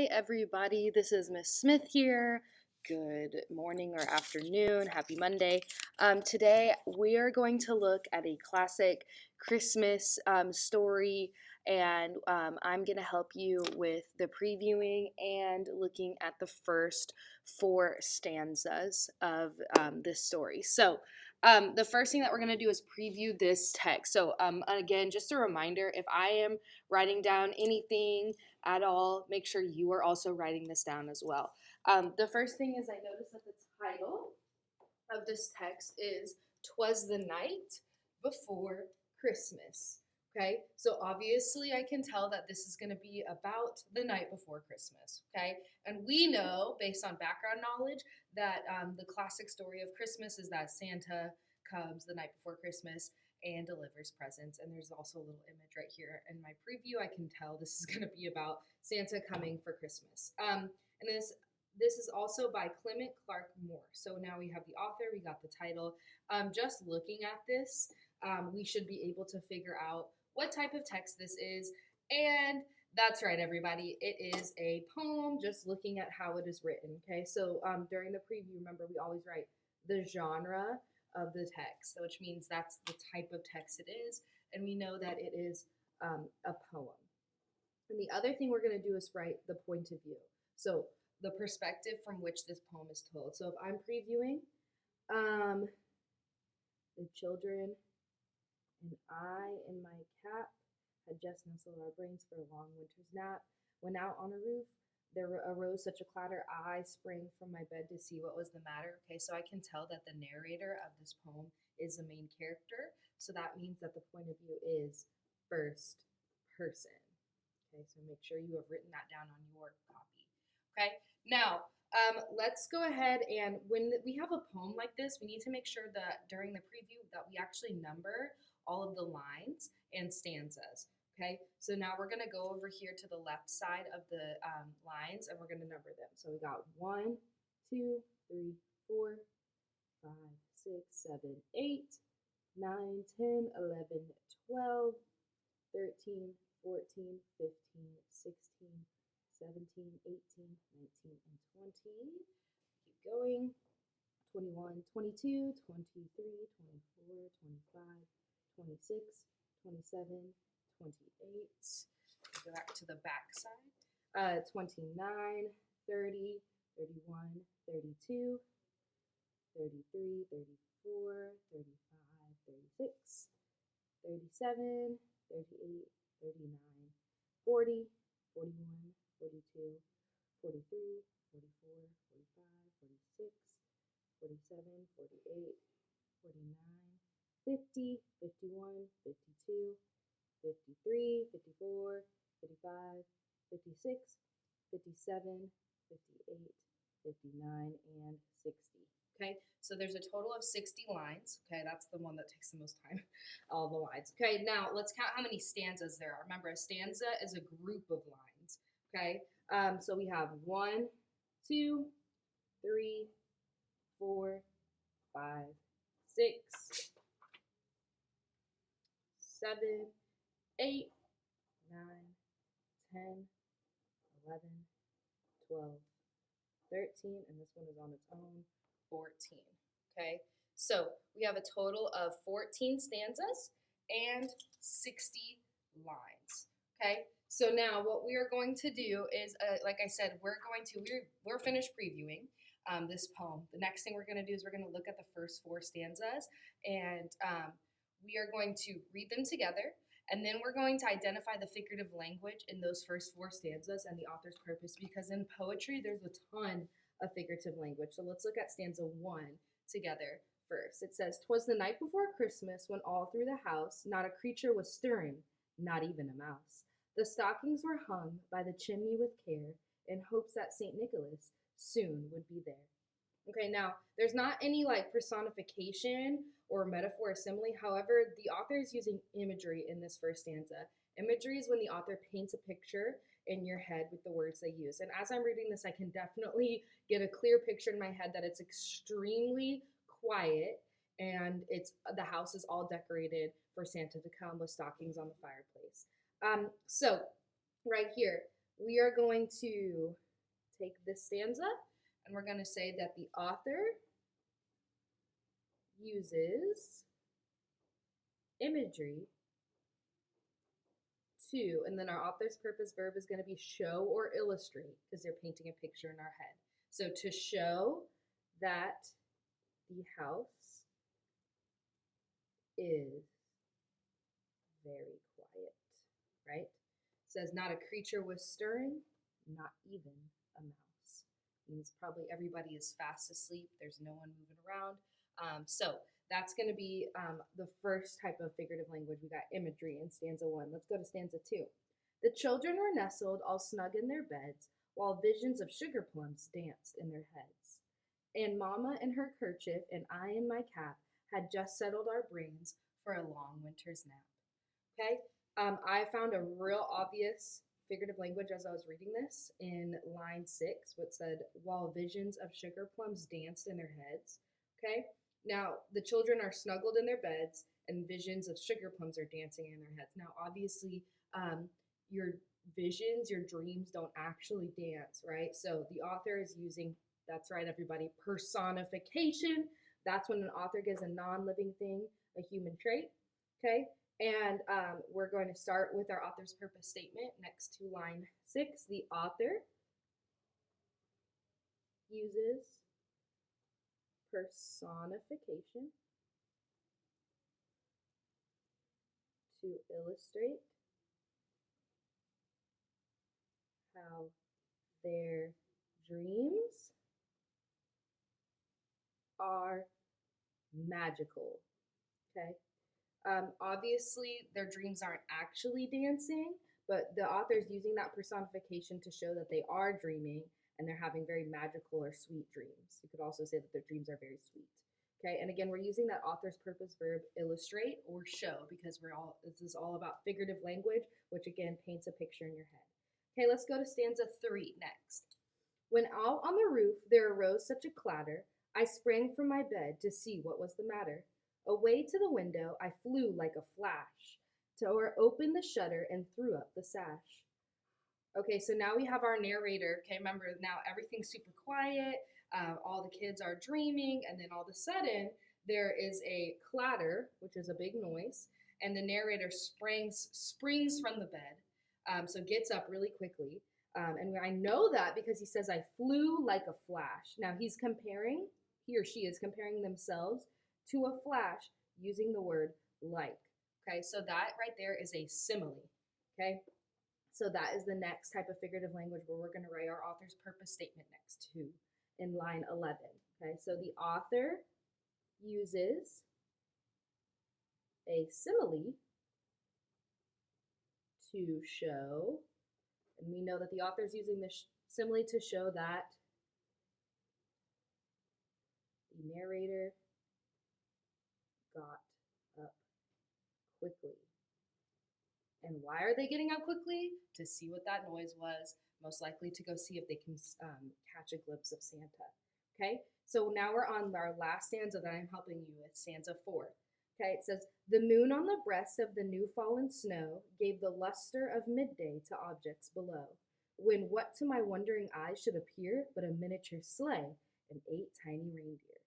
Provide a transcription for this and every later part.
Hi, everybody. This is Miss Smith here. Good morning or afternoon. Happy Monday. Today, we are going to look at a classic Christmas story, and I'm going to help you with the previewing and looking at the first four stanzas of this story. So, the first thing that we're going to do is preview this text. So, again, just a reminder, if I am writing down anything at all, make sure you are also writing this down as well. The first thing is I noticed that the title of this text is "Twas the Night Before Christmas." Okay, so obviously I can tell that this is going to be about the night before Christmas. Okay, and we know based on background knowledge that the classic story of Christmas is that Santa comes the night before Christmas and delivers presents. And there's also a little image right here in my preview. I can tell this is going to be about Santa coming for Christmas. And this is also by Clement Clark Moore. So now we have the author, we got the title. Just looking at this, we should be able to figure out what type of text this is. And that's right, everybody. It is a poem, just looking at how it is written. Okay, so during the preview, remember, we always write the genre of the text, which means that's the type of text it is. And we know that it is a poem. And the other thing we're going to do is write the point of view. So the perspective from which this poem is told. So if I'm previewing, the children and I in my cap had just nestled our brains for a long winter's nap. When out on a roof, there arose such a clatter, I sprang from my bed to see what was the matter. Okay, so I can tell that the narrator of this poem is the main character. So that means that the point of view is first person. Okay, so make sure you have written that down on your copy. Okay, now let's go ahead, and when we have a poem like this, we need to make sure that during the preview that we actually number all of the lines and stanzas. Okay, so now we're going to go over here to the left side of the lines, and we're going to number them. So we got 1, 2, 3, 4, 5, 6, 7, 8, 9, 10, 11, 12, 13, 14, 15, 16, 17, 18, 19, and 20. Keep going. 21, 22, 23, 24, 25, 26, 27, 28. Go back to the back side. 29, 30, 31, 32, 33, 34, 35, 36, 37, 38, 39, 40, 41, 42, 43, 44, 45, 46, 47, 48, 49, 50, 51, 52, 53, 54, 55, 56, 57, 58, 59, and 60. Okay, so there's a total of 60 lines. Okay, that's the one that takes the most time, all the lines. Okay, now let's count how many stanzas there are. Remember, a stanza is a group of lines. Okay, so we have 1, 2, 3, 4, 5, 6, 7, 8, 9, 10, 11, 12, 13, and this one is on its own, 14. Okay, so we have a total of 14 stanzas and 60 lines. Okay, so now what we are going to do is, like I said, we're finished previewing this poem. The next thing we're going to do is we're going to look at the first four stanzas, and we are going to read them together. And then we're going to identify the figurative language in those first four stanzas and the author's purpose, because in poetry, there's a ton of figurative language. So let's look at stanza 1 together first. It says, "'Twas the night before Christmas, when all through the house not a creature was stirring, not even a mouse. The stockings were hung by the chimney with care, in hopes that St. Nicholas soon would be there." Okay, now there's not any like personification or metaphor or simile. However, the author is using imagery in this first stanza. Imagery is when the author paints a picture in your head with the words they use. And as I'm reading this, I can definitely get a clear picture in my head that it's extremely quiet, and the house is all decorated for Santa to come with stockings on the fireplace. So right here, we are going to take this stanza and we're going to say that the author uses imagery to, and then our author's purpose verb is going to be show or illustrate because they're painting a picture in our head. So to show that the house is very quiet, right? It says not a creature was stirring, not even a mouse. Means probably everybody is fast asleep. There's no one moving around. So that's going to be the first type of figurative language. We got imagery in stanza 1. Let's go to stanza 2. The children were nestled all snug in their beds, while visions of sugar plums danced in their heads. And Mama in her kerchief and I in my cap had just settled our brains for a long winter's nap. Okay, I found a real obvious figurative language as I was reading this in line 6, what said, while visions of sugar plums danced in their heads. Okay, now the children are snuggled in their beds and visions of sugar plums are dancing in their heads. Now, obviously, your visions, your dreams don't actually dance, right? So the author is using, that's right, everybody, personification. That's when an author gives a non-living thing a human trait. Okay, and we're going to start with our author's purpose statement next to line 6. The author uses personification to illustrate how their dreams are magical. Okay. Obviously, their dreams aren't actually dancing, but the author is using that personification to show that they are dreaming and they're having very magical or sweet dreams. You could also say that their dreams are very sweet. Okay, and again, we're using that author's purpose verb illustrate or show because this is all about figurative language, which again paints a picture in your head. Okay, let's go to stanza 3 next. When out on the roof there arose such a clatter, I sprang from my bed to see what was the matter. Away to the window I flew like a flash, tore open the shutter and threw up the sash. Okay, so now we have our narrator. Okay, remember now everything's super quiet. All the kids are dreaming, and then all of a sudden there is a clatter, which is a big noise, and the narrator springs from the bed, so gets up really quickly. And I know that because he says, I flew like a flash. Now he or she is comparing themselves to a flash using the word like. Okay, so that right there is a simile. Okay, so that is the next type of figurative language where we're going to write our author's purpose statement next to in line 11. Okay, so the author uses a simile to show, and we know that the author is using the simile to show that the narrator got up quickly. And why are they getting up quickly? To see what that noise was, most likely to go see if they can catch a glimpse of Santa. Okay, so now we're on our last stanza that I'm helping you with, stanza 4. Okay, it says, the moon on the breast of the new fallen snow gave the luster of midday to objects below, when what to my wondering eyes should appear but a miniature sleigh and 8 tiny reindeer.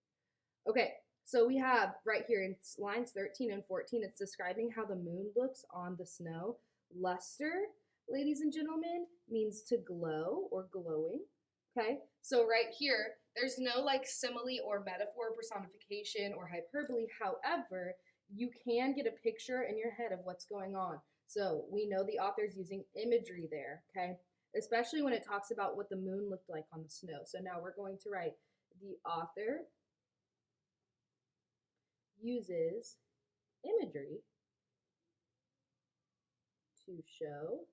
Okay, so we have right here in lines 13 and 14, it's describing how the moon looks on the snow. Luster, ladies and gentlemen, means to glow or glowing. Okay, so right here, there's no like simile or metaphor, personification, or hyperbole. However, you can get a picture in your head of what's going on. So we know the author's using imagery there, okay? Especially when it talks about what the moon looked like on the snow. So now we're going to write the author uses imagery to show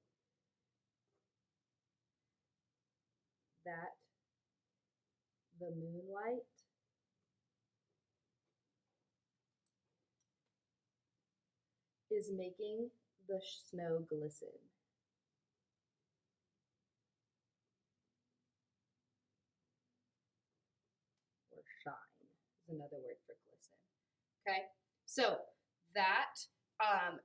that the moonlight is making the snow glisten. Or shine is another word for glisten. Okay, so that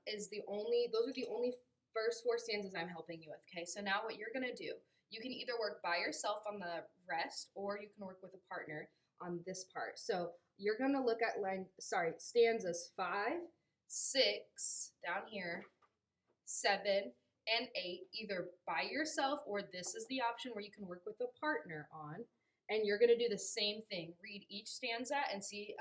those are the only first 4 stanzas I'm helping you with, okay? So now what you're going to do, you can either work by yourself on the rest or you can work with a partner on this part. So you're going to look at stanzas 5, 6, down here, 7, and 8, either by yourself or this is the option where you can work with a partner on. And you're going to do the same thing. Read each stanza and see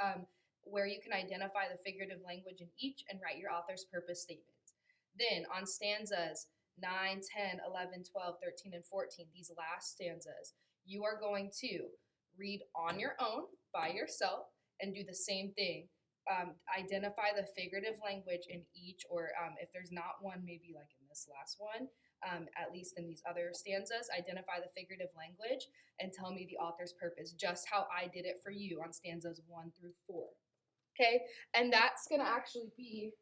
where you can identify the figurative language in each and write your author's purpose statements. Then on stanzas 9, 10, 11, 12, 13, and 14, these last stanzas, you are going to read on your own by yourself and do the same thing. Identify the figurative language in each, or if there's not one, maybe like in this last one, at least in these other stanzas, identify the figurative language and tell me the author's purpose, just how I did it for you on stanzas 1 through 4. Okay, and that's going to actually be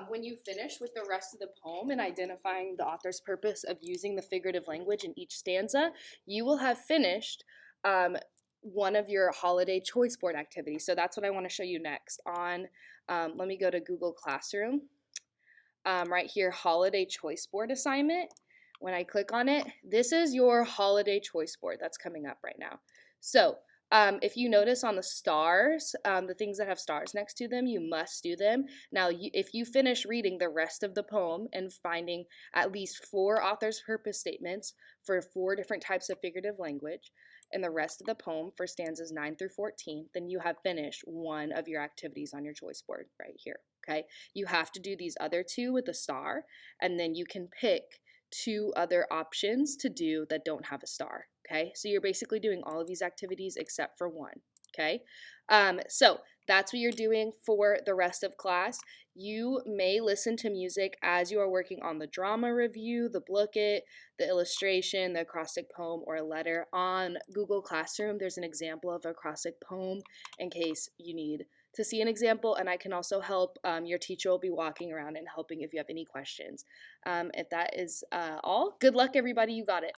when you finish with the rest of the poem and identifying the author's purpose of using the figurative language in each stanza, you will have finished one of your holiday choice board activities. So that's what I want to show you next. On, let me go to Google Classroom. Right here, holiday choice board assignment. When I click on it, this is your holiday choice board that's coming up right now. So if you notice on the stars, the things that have stars next to them, you must do them. Now, if you finish reading the rest of the poem and finding at least 4 author's purpose statements for 4 different types of figurative language, and the rest of the poem for stanzas 9 through 14, then you have finished one of your activities on your choice board right here, okay? You have to do these other 2 with a star, and then you can pick 2 other options to do that don't have a star, okay? So you're basically doing all of these activities except for one, okay? So that's what you're doing for the rest of class. You may listen to music as you are working on the drama review, the booklet, the illustration, the acrostic poem, or a letter. On Google Classroom, there's an example of an acrostic poem in case you need to see an example, and I can also help. Your teacher will be walking around and helping if you have any questions. If that is all, good luck everybody, you got it.